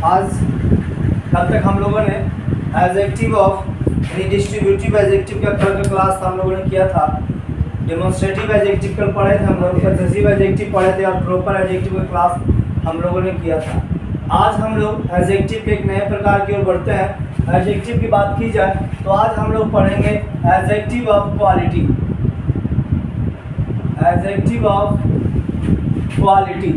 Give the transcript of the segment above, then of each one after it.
आज कल तक हम लोगों ने एडजेक्टिव ऑफ यानी डिस्ट्रीब्यूटिव एडजेक्टिव का कल का क्लास हम लोगों ने किया था। डेमोन्स्ट्रेटिव एडजेक्टिव कल पढ़े थे हम लोग, पजेसिव एडजेक्टिव पढ़े थे और प्रॉपर एडजेक्टिव का क्लास हम लोगों ने किया था। आज हम लोग एडजेक्टिव के एक नए प्रकार की ओर बढ़ते हैं। एडजेक्टिव की बात की जाए तो आज हम लोग पढ़ेंगे adjective of quality. Adjective of quality.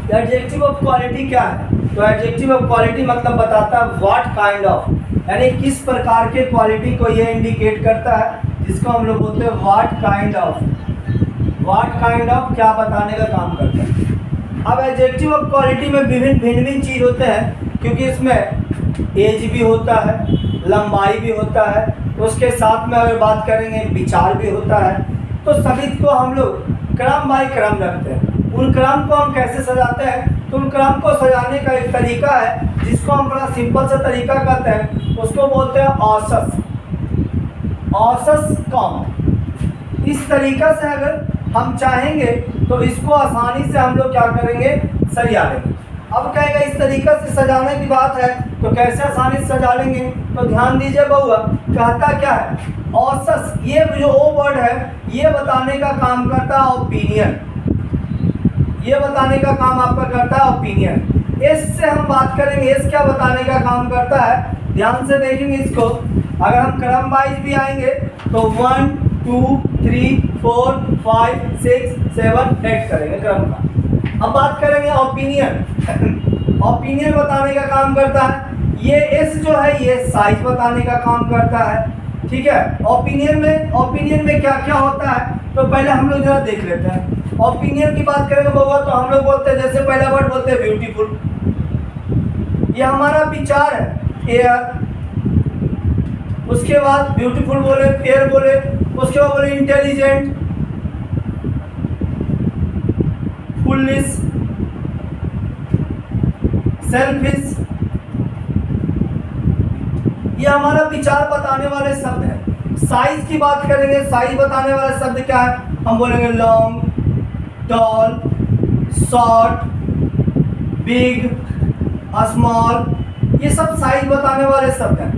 Adjective of quality क्या है? तो एडजेक्टिव ऑफ क्वालिटी मतलब बताता है व्हाट काइंड ऑफ, यानी किस प्रकार के क्वालिटी को ये इंडिकेट करता है, जिसको हम लोग बोलते हैं what kind of. What kind of क्या बताने का काम करता है। अब एडजेक्टिव ऑफ क्वालिटी में भिन्न चीज होते हैं, क्योंकि इसमें एज भी होता है, लंबाई भी होता है, उसके साथ में अगर बात करेंगे विचार भी होता है। तो सभी को हम लोग क्रम बाय क्रम रखते हैं। उन क्रम को हम कैसे सजाते हैं? तो उन क्रम को सजाने का एक तरीका है जिसको हम बड़ा सिंपल सा तरीका कहते हैं, उसको बोलते हैं ऑसस। ऑसस कॉम। इस तरीका से अगर हम चाहेंगे तो इसको आसानी से हम लोग क्या करेंगे, सजा लेंगे। अब कहेगा इस तरीका से सजाने की बात है तो कैसे आसानी से सजा लेंगे? तो ध्यान दीजिए बउआ, कहता क्या है? ऑसस, ये जो ओ वर्ड है ये बताने का काम करता है ओपिनियन। ये बताने का काम आपका करता है ओपिनियन। एस से हम बात करेंगे, एस क्या बताने का काम करता है? ध्यान से देखेंगे इसको। अगर हम क्रम वाइज भी आएंगे तो 1 2 3 4 5 6 7 8 करेंगे क्रम का। अब बात करेंगे ओपिनियन। ओपिनियन बताने का काम करता है। ये एस जो है ये साइज बताने का काम करता है, ठीक है। ओपिनियन में क्या क्या होता है तो पहले हम लोग जरा देख लेते हैं। ओपिनियन की बात करेंगे बउआ तो हम लोग बोलते हैं, जैसे पहला वर्ड बोलते हैं ब्यूटीफुल, ये हमारा विचार है, एयर। उसके बाद ब्यूटीफुल बोले, फेयर बोले, उसके बाद बोले इंटेलिजेंट, फुलिश, सेल्फिश। ये हमारा विचार बताने वाले शब्द हैं। साइज की बात करेंगे, साइज बताने वाला शब्द क्या है? हम बोलेंगे long, tall, short, big, small. ये सब साइज बताने वाले शब्द हैं।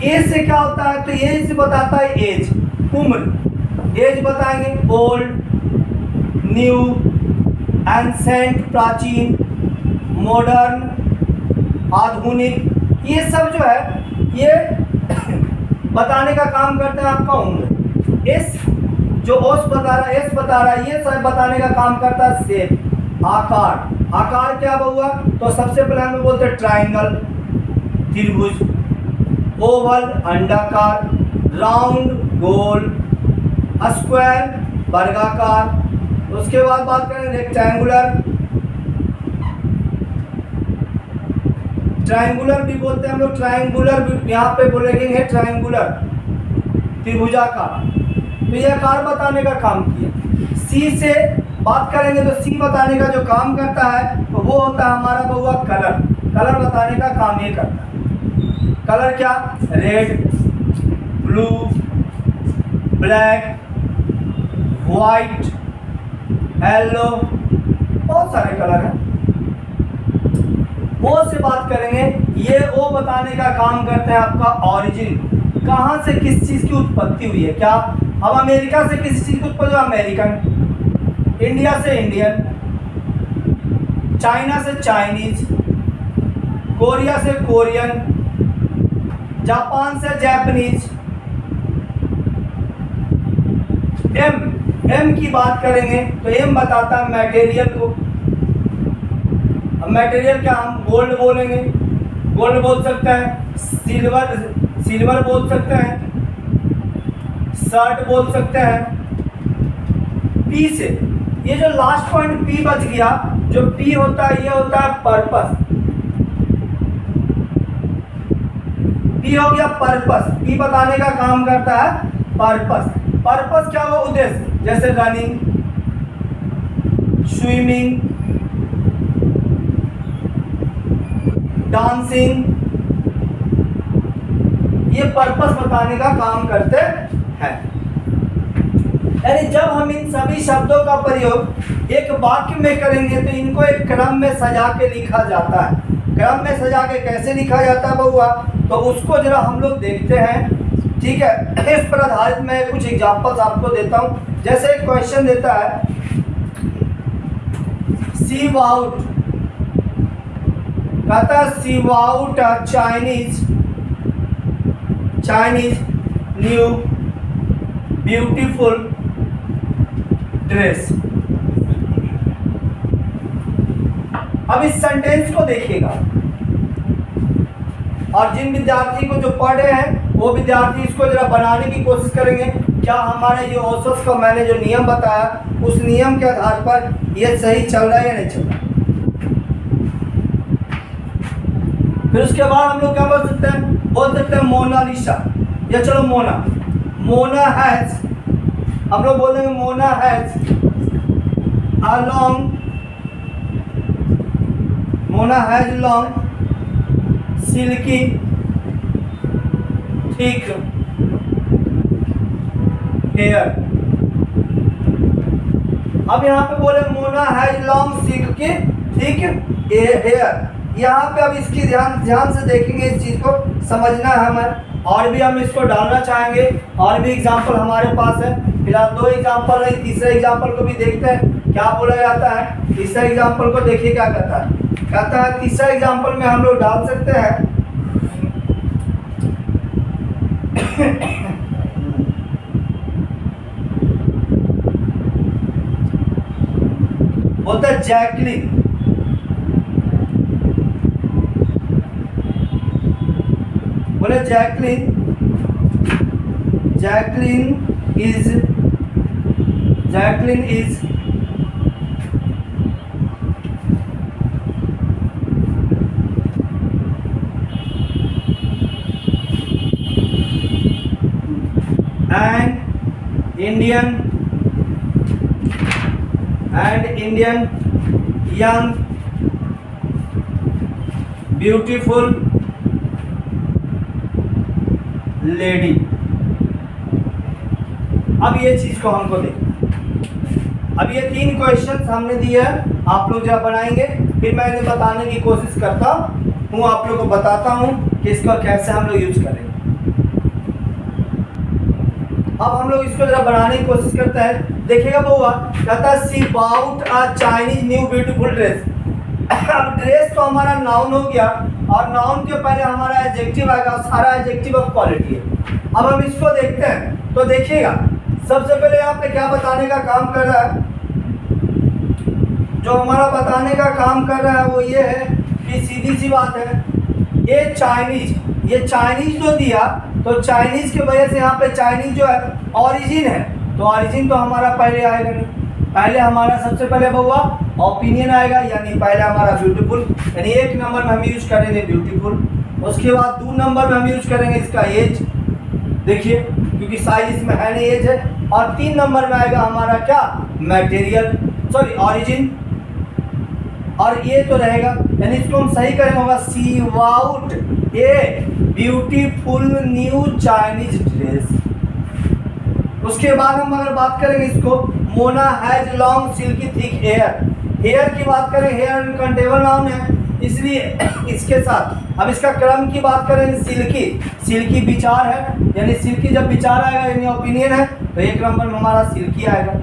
एज से क्या होता है? तो एज से बताता है एज, उम्र। एज बताएंगे ओल्ड, न्यू, एंसेंट प्राचीन, मॉडर्न आधुनिक। ये सब जो है ये बताने का काम करता है आपका उम्र। एस जो ओस बता रहा है, एस बता रहा है, ये सब बताने का काम करता है शेप, आकार। आकार क्या हुआ? तो सबसे पहले हम बोलते हैं ट्रायंगल, त्रिभुज, ओवल अंडाकार, राउंड गोल, स्क्वायर वर्गाकार। उसके बाद बात करें रेक्टेंगुलर। ट्रायंगुलर भी बोलते हैं हम लोग, ट्रायंगुलर भी यहाँ पे बोलेंगे ट्रायंगुलर, त्रिभुजाकार। तो यह आकार बताने का काम किया। सी से बात करेंगे तो सी बताने का जो काम करता है तो वो होता है हमारा बउआ कलर। कलर बताने का काम ये करता है। कलर क्या? Red, blue, black, white, yellow, बहुत सारे कलर हैं। ओ से बात करेंगे, ये ओ बताने का काम करते हैं आपका ऑरिजिन, कहाँ से किस चीज की उत्पत्ति हुई है। क्या? अब अमेरिका से किसी चीज की उत्पत्ति, अमेरिकन, इंडिया से इंडियन, चाइना से चाइनीज, कोरिया से कोरियन, जापान से जापानीज। एम की बात करेंगे तो एम बताता है मटेरियल को। अब मटेरियल क्या? हम गोल्ड बोलेंगे, गोल्ड बोल सकते हैं, सिल्वर बोल सकते हैं, शर्ट बोल सकते हैं। पी से, ये जो लास्ट पॉइंट पी बच गया, जो पी होता है ये होता है पर्पस। पी हो गया पर्पस, पी बताने का काम करता है पर्पस। पर्पस क्या हुआ? उद्देश्य, जैसे रनिंग, स्विमिंग, डांसिंग, ये पर्पस बताने का काम करते हैं। यानी जब हम इन सभी शब्दों का प्रयोग एक वाक्य में करेंगे तो इनको एक क्रम में सजा के लिखा जाता है। क्रम में सजा के कैसे लिखा जाता है बउआ, तो उसको जरा हम लोग देखते हैं। ठीक है, इस पर आधारित मैं कुछ एग्जांपल्स आपको देता हूं। जैसे एक क्वेश्चन देता है, सीव आउट, कहता है she bought a Chinese new beautiful dress. अब इस सेंटेंस को देखिएगा और जिन विद्यार्थी को जो पढ़ रहे हैं वो विद्यार्थी इसको जरा बनाने की कोशिश करेंगे। क्या हमारे जो औसत का मैंने जो नियम बताया उस नियम के आधार पर ये सही चल रहा है या नहीं चल रहा। फिर उसके बाद हम लोग क्या बोल सकते हैं मोनालिसा, या चलो मोना हैज, हम लोग बोलेंगे Mona has long silky thick hair. अब यहाँ पे बोले Mona has long silky thick hair. यहाँ पे अब इसकी ध्यान से देखेंगे, इस चीज को समझना है हमें। और भी हम इसको डालना चाहेंगे, और भी एग्जाम्पल हमारे पास है। फिलहाल 2 एग्जाम्पल है, तीसरे एग्जाम्पल को भी देखते हैं क्या बोला जाता है। तीसरा एग्जाम्पल को देखिए क्या कहता है तीसरा एग्जाम्पल में हम लोग डाल सकते हैं बोलता है जैकलिन, बोले Jacqueline is Indian young beautiful lady। अब ये चीज को हमको देखना। अब ये 3 क्वेश्चन हमने दिए हैं, आप लोग जब बनाएंगे फिर मैं इन्हें बताने की कोशिश करता हूँ, आप लोग को बताता हूँ कि इसका कैसे हम लोग यूज करेंगे। अब हम लोग इसको जरा बनाने की कोशिश करते हैं। देखिएगा बउआ, कहता है she bought a Chinese new beautiful dress. अब ड्रेस तो हमारा नाउन हो गया, और नाउन के पहले हमारा एडजेक्टिव आएगा, सारा एडजेक्टिव ऑफ क्वालिटी है। अब हम इसको देखते हैं, तो देखिएगा सबसे पहले यहाँ पे क्या बताने का काम कर रहा है। जो हमारा बताने का काम कर रहा है वो ये है कि सीधी सी बात है, ये चाइनीज जो दिया, तो चाइनीज की वजह से यहाँ पे चाइनीज जो है ओरिजिन है, तो ओरिजिन तो हमारा पहले आएगा नहीं। पहले हमारा सबसे पहले बउआ ओपिनियन आएगा, यानी पहले हमारा ब्यूटीफुल, यानी 1 नंबर में हम यूज करेंगे ब्यूटीफुल। उसके बाद 2 नंबर में हम यूज करेंगे इसका एज, देखिए क्योंकि साइज इसमें है नहीं, एज है। और 3 नंबर में आएगा हमारा क्या, मटेरियल, सॉरी ओरिजिन। और ये तो रहेगा, यानी इसको हम सही करेंगे होगा she bought a beautiful new Chinese dress. उसके बाद हम अगर बात करेंगे इसको, Mona has long silky thick hair की बात करें, हेयर अनकाउंटेबल नाउन है इसलिए इसके साथ अब इसका क्रम की बात करें, सिल्की विचार है, यानी सिल्की जब विचार आएगा यानी ओपिनियन है, तो 1 नंबर में हमारा सिल्की आएगा।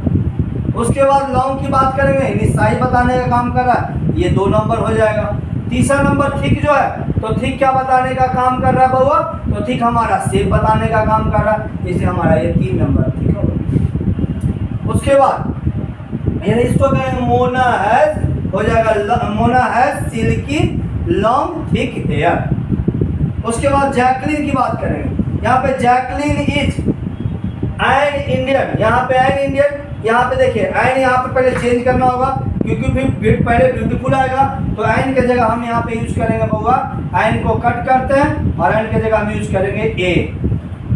उसके बाद लॉन्ग की बात करेंगे, यानी साइज बताने का काम कर रहा है, ये 2 नंबर हो जाएगा। तीसरा नंबर थिक जो है, तो थिक क्या बताने का काम कर रहा है बउआ, तो थिक हमारा शेप बताने का काम कर रहा है, इसलिए हमारा ये 3 नंबर ठीक होगा। उसके बाद यानी इसको कहेंगे मोना हैज, हो जाएगा Mona has silky long thick hair. उसके बाद जैकलिन की बात करेंगे, यहाँ पे जैकलिन इज एन इंडियन, यहाँ पे एन इंडियन, यहाँ पे देखिए एन यहाँ पे पहले चेंज करना होगा क्योंकि फिर पहले ब्यूटीफुल आएगा, तो एन के जगह हम यहाँ पे यूज करेंगे बउआ, एन को कट करते हैं और एन के जगह हम यूज करेंगे ए,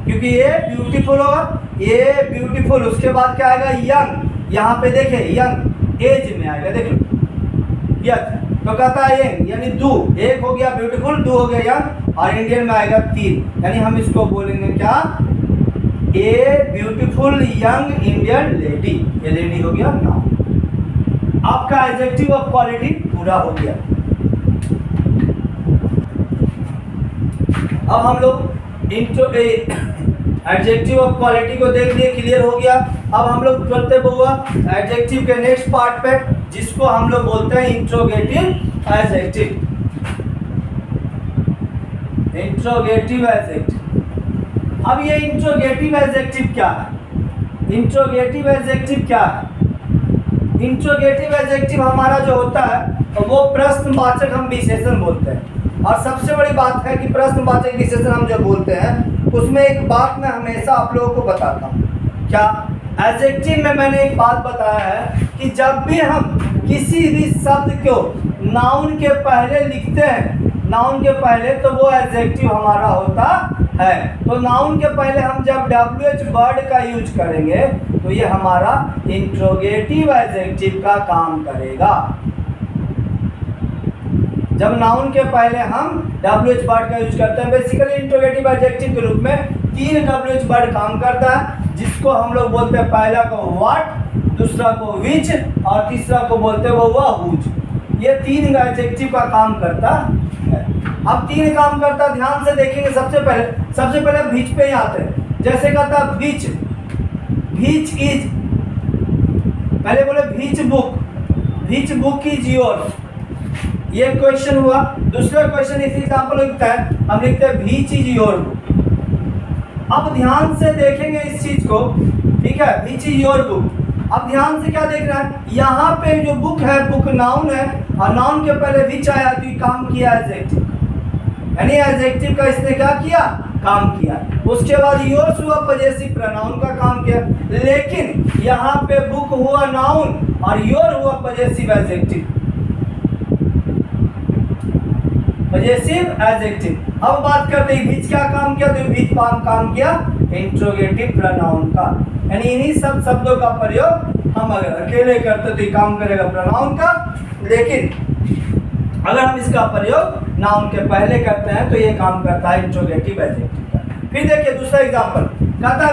क्योंकि ये ब्यूटीफुल होगा, ये ब्यूटीफुल। उसके बाद क्या आएगा यंग, यहाँ पे देखिए यंग एज में आएगा, देखो यंग, तो कहता है यंग यानी 2, 1 हो गया ब्यूटीफुल, 2 हो गया यंग, और इंडियन में आएगा 3, यानी हम इसको बोलेंगे क्या, a beautiful young Indian lady, ये लेडी हो गया नाउन। आपका एडजेक्टिव ऑफ क्वालिटी पूरा हो गया। अब हम लोग एडजेक्टिव ऑफ क्वालिटी को देख लिए, क्लियर हो गया। अब हम लोग चलते हुआ एडजेक्टिव के नेक्स्ट पार्ट पे, जिसको हम लोग बोलते हैं इंट्रोगेटिव एडजेक्टिव। Interrogative adjective. अब ये इंट्रोगेटिव एडजेक्टिव क्या है? इंट्रोगेटिव एडजेक्टिव क्या है? इंट्रोगेटिव एडजेक्टिव हमारा जो होता है वो प्रश्नवाचक हम विशेषण बोलते हैं। और सबसे बड़ी बात है कि प्रश्नवाचक विशेषण हम जो बोलते हैं उसमें एक बात मैं हमेशा आप लोगों को बताता हूँ। क्या? एडजेक्टिव में मैंने एक बात बताया है कि जब भी हम किसी भी शब्द को नाउन के पहले लिखते हैं, नाउन के पहले, तो वो एडजेक्टिव हमारा होता है। तो नाउन के पहले हम जब WH वर्ड का यूज करेंगे तो ये हमारा इंट्रोगेटिव एडजेक्टिव का काम करेगा। जब नाउन के पहले हम WH वर्ड का यूज करते हैं, बेसिकली इंट्रोगेटिव एडजेक्टिव के रूप में 3 WH वर्ड काम करता है, जिसको हम लोग बोलते हैं पहला को व्हाट, दूसरा को विच और तीसरा को बोलते हैं वो हुआ हुज। ये 3 एडजेक्टिव का काम करता है। अब 3 काम करता, ध्यान से देखेंगे। सबसे पहले विच पे ही आते हैं। जैसे कहता विच, विच इज, पहले बोले which book, which book is yours, ये क्वेश्चन हुआ। दूसरा क्वेश्चन इस एग्जांपल लिखता है, हम लिखते हैं विच इज योर बुक। अब ध्यान से देखेंगे इस चीज को, ठीक है, विच इज योर बुक। अब ध्यान से क्या देख रहा है, यहाँ पे जो बुक है, बुक नाउन है और नाउन के पहले विच आया तो ये काम किया एडजेक्टिव, यानी एडजेक्टिव का इसने क्या किया, काम किया। उसके बाद योर्स हुआ पजेसिव प्रोनाउन का काम किया, लेकिन यहाँ पे बुक हुआ नाउन और योर हुआ पजेसिव एडजेक्टिव, पजेसिव एडजेक्टिव। अब बात करते हैं विच क्या काम किया, तो विच काम किया इंट्रोगेटिव प्रोनाउन का, यानी इन्हीं सब शब्दों का प्रयोग हम अगर अकेले करते तो ये काम करेगा प्रोनाउन का, लेकिन अगर हम इसका प्रयोग नाउन के पहले करते हैं तो ये काम करता है इंट्रोगेटिव एडजेक्टिव का। फिर देखिए दूसरा एग्जांपल, कहता है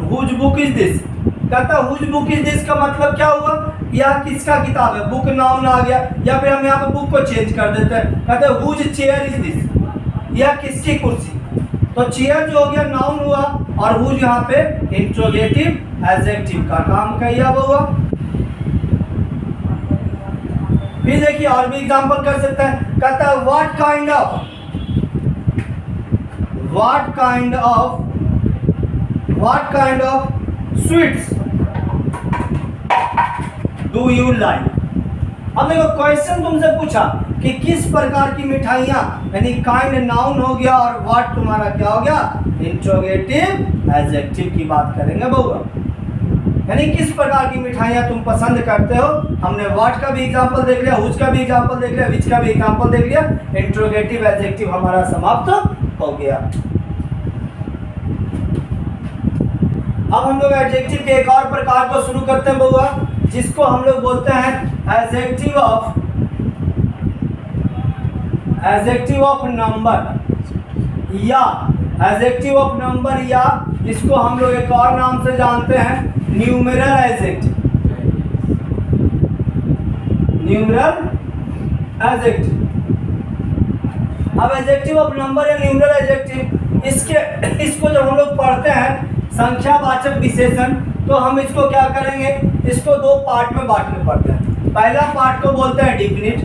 हुज बुक इज दिस। कहता हुज बुक इज दिस का मतलब क्या हुआ, यह किसका किताब है, बुक नाउन आ गया। या फिर हम यहाँ पे बुक को चेंज कर देते हैं, कहते हैं हुज चेयर इज दिस, यह किसकी कुर्सी। तो चेयर जो हो गया नाउन हुआ और हुज यहाँ पे इंट्रोगेटिव एडजेक्टिव का काम किया हुआ। फिर देखिए और भी एग्जांपल कर सकते हैं, कहता है what kind of sweets do you like. अब देखो क्वेश्चन तुमसे पूछा कि किस प्रकार की मिठाइयाँ, यानी काइंड नाउन हो गया और व्हाट तुम्हारा क्या हो गया, इंट्रोगेटिव एडजेक्टिव की बात करेंगे बउआ, यानी किस प्रकार की मिठाइयाँ तुम पसंद करते हो। हमने व्हाट का भी एग्जांपल देख लिया, हुज का भी एग्जांपल देख लिया, विच का भी एग्जांपल देख लिया, इंट्रोगेटिव एडजेक्टिव हमारा समाप्त हो गया। अब हम लोग एडजेक्टिव के एक और प्रकार को शुरू करते हैं बउआ, जिसको हम लोग बोलते हैं एडजेक्टिव ऑफ नंबर या एडजेक्टिव ऑफ नंबर, या इसको हम लोग एक और नाम से जानते हैं न्यूमेरल एडजेक्टिव। Numeral adjective. अब एडजेक्टिव ऑफ नंबर या न्यूमेरल एडजेक्टिव, इसको जब हम लोग पढ़ते हैं संख्यावाचक विशेषण, तो हम इसको क्या करेंगे, इसको 2 पार्ट में बांटने पड़ते हैं। पहला पार्ट को बोलते हैं डिफिनिट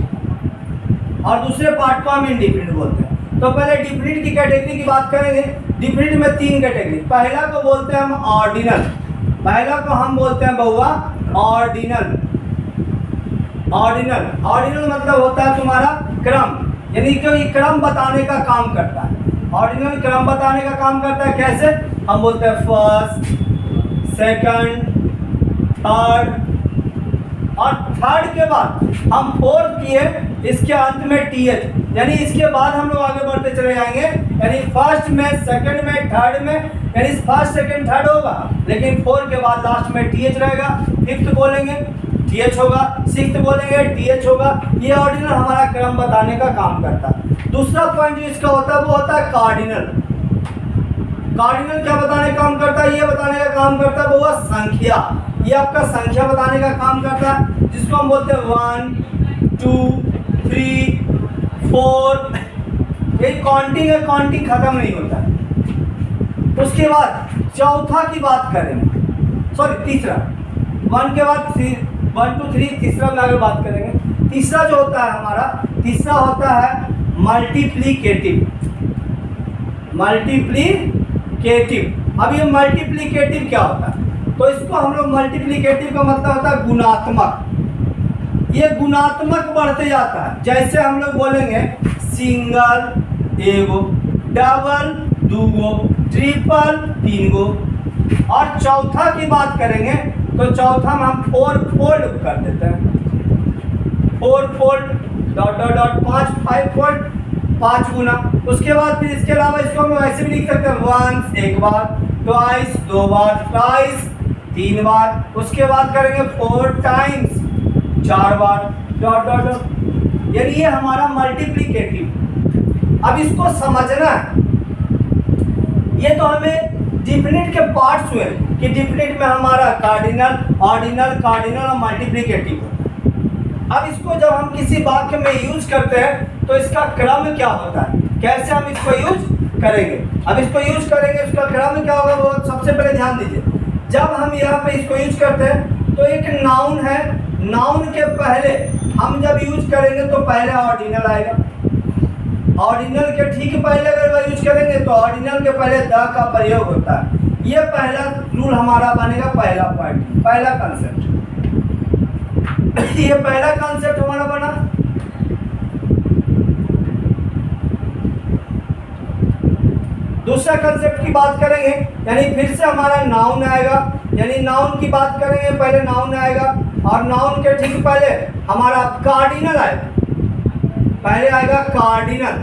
और दूसरे पार्ट को हम इनडिफिनिट बोलते हैं। तो पहले डिफिनिट की कैटेगरी की बात करेंगे। डिफिनिट में 3 कैटेगरी, पहला को बोलते हैं हम ऑर्डिनल, पहला को हम बोलते हैं बउआ ऑर्डिनल। ऑर्डिनल मतलब होता है तुम्हारा क्रम, यानी कि ये क्रम बताने का काम करता है। ऑर्डिनल क्रम बताने का काम करता है, कैसे, हम बोलते हैं फर्स्ट, सेकंड, थर्ड, और थर्ड के बाद हम फोर्थ किए, इसके अंत में टीएच, यानी इसके बाद हम लोग आगे बढ़ते चले जाएंगे, यानी फर्स्ट में, सेकंड में, थर्ड में, यानी फर्स्ट सेकंड थर्ड होगा, लेकिन 4 के बाद लास्ट में टीएच रहेगा। फिफ्थ बोलेंगे, th होगा, सिक्स्थ बोलेंगे th होगा। ये ऑर्डिनल हमारा क्रम बताने का काम करता है। दूसरा पॉइंट जो इसका होता है वो होता है कार्डिनल। कार्डिनल क्या बताने का काम करता है? ये बताने का काम करता है वो संख्या। ये आपका संख्या बताने का काम करता है, जिसको हम बोलते हैं 1 2 3 4। ये काउंटिंग है, काउंटिंग खत्म नहीं होता है। उसके बाद चौथा की बात करेंगे, सॉरी तीसरा, 1 के बाद 1 2 3 तीसरा में आगे बात करेंगे। तीसरा जो होता है हमारा, तीसरा होता है मल्टीप्लिकेटिव। मल्टीप्लिकेटिव, अब ये मल्टीप्लिकेटिव क्या होता है? तो इसको हम लोग मल्टीप्लिकेटिव का मतलब होता है गुणात्मक। ये गुणात्मक बढ़ते जाता है। जैसे हम लोग बोलेंगे सिंगल एगो, डबल दूगो, ट्रिपल तीनगो। और चौथा की बात करेंगे तो चौथा में हम 4 फोल्ड कर देते हैं। 4 fold dot dot dot 5 fold, 5 गुना। उसके बाद फिर इसके अलावा इसको हम ऐसे भी लिख सकते हैं, वंस एक बार, ट्वाइस 2 बार, ट्राइस 3 बार। उसके बाद करेंगे 4 टाइम्स 4 बार, डॉट डॉट डॉट। यानी ये हमारा मल्टीप्लिकेटिव। अब इसको समझना है, ये तो हमें डिफिनिट के पार्ट्स हुए कि डिफिनिट में हमारा कार्डिनल, ऑर्डिनल, कार्डिनल और मल्टीप्लिकेटिव। अब इसको जब हम किसी वाक्य में यूज करते हैं तो इसका क्रम क्या होता है, कैसे हम इसको यूज करेंगे। अब इसको यूज करेंगे, इसका क्रम क्या होगा वो सबसे पहले ध्यान दीजिए। जब हम यहाँ पे इसको यूज करते हैं तो एक नाउन है, नाउन के पहले हम जब यूज करेंगे तो पहले ऑर्डिनल आएगा। ऑर्डिनल के ठीक पहले अगर यूज करेंगे तो ऑर्डिनल के पहले द का प्रयोग होता है। ये पहला रूल हमारा बनेगा, पहला पॉइंट, पहला कंसेप्ट। ये पहला कंसेप्ट हमारा बना। दूसरा कंसेप्ट की बात करेंगे, यानी फिर से हमारा नाउन आएगा। यानी नाउन की बात करेंगे, पहले नाउन आएगा और नाउन के ठीक पहले हमारा कार्डिनल आएगा। पहले आएगा कार्डिनल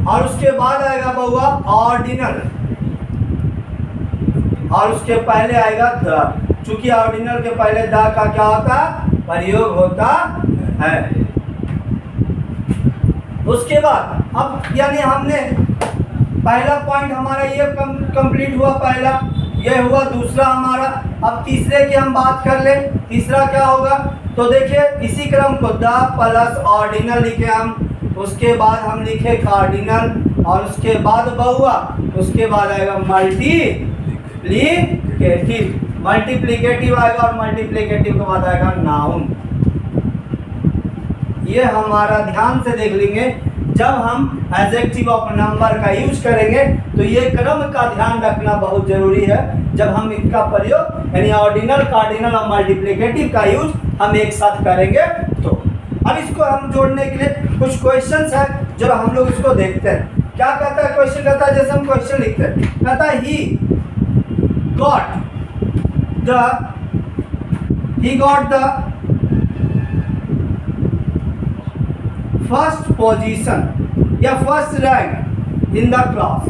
और उसके बाद आएगा बहुआ ऑर्डिनल और उसके पहले आएगा द। चूंकि ऑर्डिनल के पहले द का क्या होता है, प्रयोग होता है। उसके बाद अब यानी हमने पहला पॉइंट हमारा ये कंप्लीट हुआ, पहला ये हुआ। दूसरा हमारा, अब तीसरे की हम बात कर ले। तीसरा क्या होगा तो देखिए इसी क्रम को द प्लस ऑर्डिनल लिखे हम, उसके बाद हम लिखे कार्डिनल और उसके बाद बहुआ, उसके बाद आएगा मल्टीप्लिकेटिव। मल्टीप्लिकेटिव आएगा और मल्टीप्लिकेटिव के बाद आएगा नाउन। ये हमारा ध्यान से देख लेंगे, जब हम एडजेक्टिव ऑफ नंबर का यूज करेंगे तो ये क्रम का ध्यान रखना बहुत जरूरी है। जब हम इनका प्रयोग यानी ऑर्डिनल, कार्डिनल और मल्टीप्लिकेटिव का यूज हम एक साथ करेंगे तो। अब इसको हम जोड़ने के लिए कुछ क्वेश्चंस है जो हम लोग इसको देखते हैं। क्या कहता है क्वेश्चन, कहता है जैसे हम क्वेश्चन लिखते हैं, कहता है he got the first position या first rank in the class.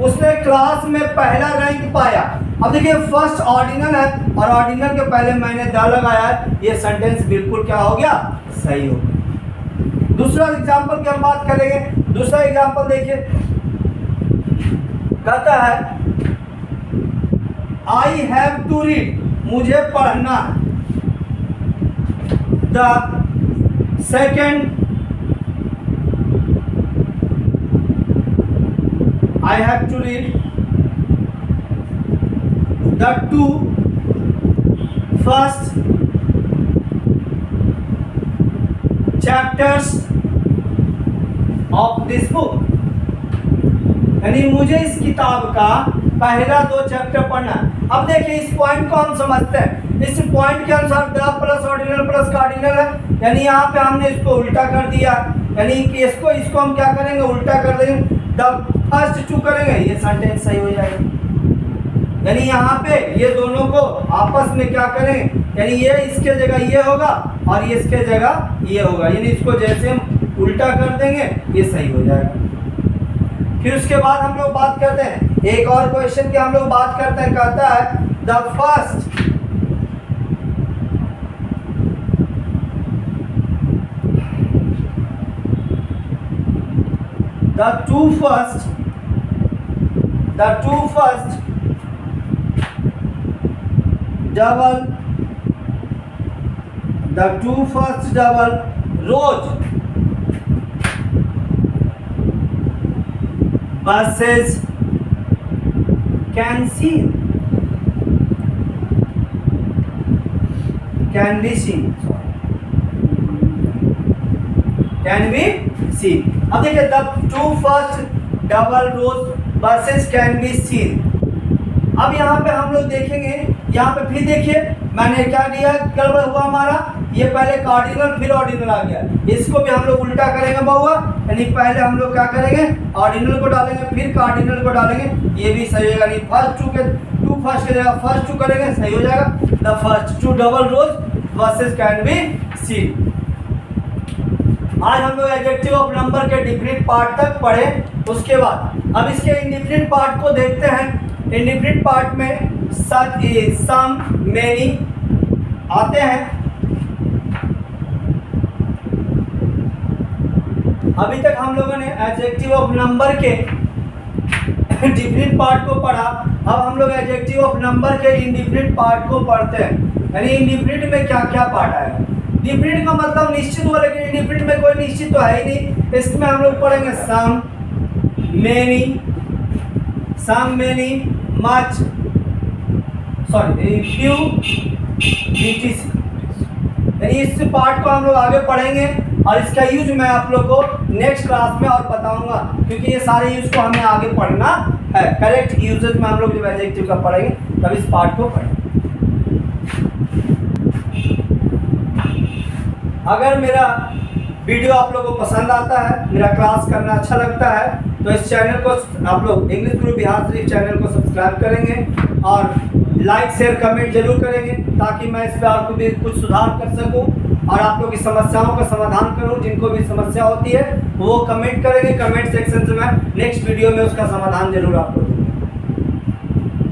उसने क्लास में पहला रैंक पाया। अब देखिए फर्स्ट ऑर्डिनल है और ऑर्डिनल के पहले मैंने द लगाया है, ये सेंटेंस बिल्कुल क्या हो गया, सही हो गया। दूसरा एग्जांपल की हम बात करेंगे। दूसरा एग्जांपल देखिए, कहता है आई हैव टू रीड, मुझे पढ़ना। The second I have to read the 2 first chapters of this book। यानी मुझे इस किताब का पहला 2 चैप्टर पढ़ना है। अब देखिए इस पॉइंट को हम समझते हैं। इस पॉइंट के अनुसार the plus ordinal plus cardinal है, यानी यहाँ पे हमने इसको उल्टा कर दिया। यानी कि इसको हम क्या करेंगे, उल्टा कर देंगे। द फर्स्ट 2 करेंगे, ये सेंटेंस सही हो जाएगा। यानी यहाँ पे ये दोनों को आपस में क्या करेंगे, यानी ये इसके जगह ये होगा और ये इसके जगह ये होगा। यानी इसको जैसे हम उल्टा कर देंगे ये सही हो जाएगा। फिर उसके बाद हम लोग बात करते हैं एक और क्वेश्चन की हम लोग बात करते हैं। कहता है the first the two first double rows buses can be seen। अब देखिए the two first double rows buses can be seen। अब यहाँ पे हम लोग देखेंगे, यहाँ पे फिर देखिए मैंने क्या दिया, गड़बड़ हुआ हमारा, ये पहले कार्डिनल फिर ऑर्डिनल आ गया। इसको भी हम लोग उल्टा करेंगे बहुआ, यानी पहले हम लोग क्या करेंगे, ऑर्डिनल को डालेंगे फिर कार्डिनल को डालेंगे, ये भी सही होगा। नहीं फर्स्ट टू फर्स्ट के जगह फर्स्ट टू करेंगे, सही हो जाएगा। The first two double rows buses can be seen. आज हम लोग एडजेक्टिव ऑफ नंबर के डिफरेंट पार्ट तक पढ़े। उसके बाद अब इसके इंडिफरेंट पार्ट को देखते हैं। इंडिफरेंट पार्ट में सच, सम, मेनी आते हैं। अभी तक हम लोगों ने एडजेक्टिव ऑफ नंबर के डिफरेंट पार्ट को पढ़ा। अब हम लोग एडजेक्टिव ऑफ नंबर के इंडिफरेंट पार्ट को पढ़ते हैं, यानी इंडिफरेंट में क्या क्या पार्ट आएगा। डिफरेंट का मतलब निश्चित हुआ, लेकिन इंडिफरेंट में कोई निश्चित तो है ही नहीं। इसमें हम लोग पढ़ेंगे some, many, much, sorry few, etc। यानी इस पार्ट को हम लोग आगे पढ़ेंगे और इसका यूज मैं आप लोग को नेक्स्ट क्लास में और बताऊंगा, क्योंकि ये सारे यूज को हमें आगे पढ़ना है। करेक्ट यूजेज में हम लोग जब एडजेक्टिव का पढ़ेंगे तब इस पार्ट को पढ़ेंगे। अगर मेरा वीडियो आप लोगों को पसंद आता है, मेरा क्लास करना अच्छा लगता है, तो इस चैनल को आप लोग इंग्लिश गुरु बिहार शरीफ चैनल को सब्सक्राइब करेंगे और लाइक शेयर कमेंट जरूर करेंगे, ताकि मैं इस पर आपको भी कुछ सुधार कर सकूं और आप लोग की समस्याओं का समाधान करूं। जिनको भी समस्या होती है वो कमेंट करेंगे, कमेंट सेक्शन से मैं नेक्स्ट वीडियो में उसका समाधान जरूर आपको दूंगा।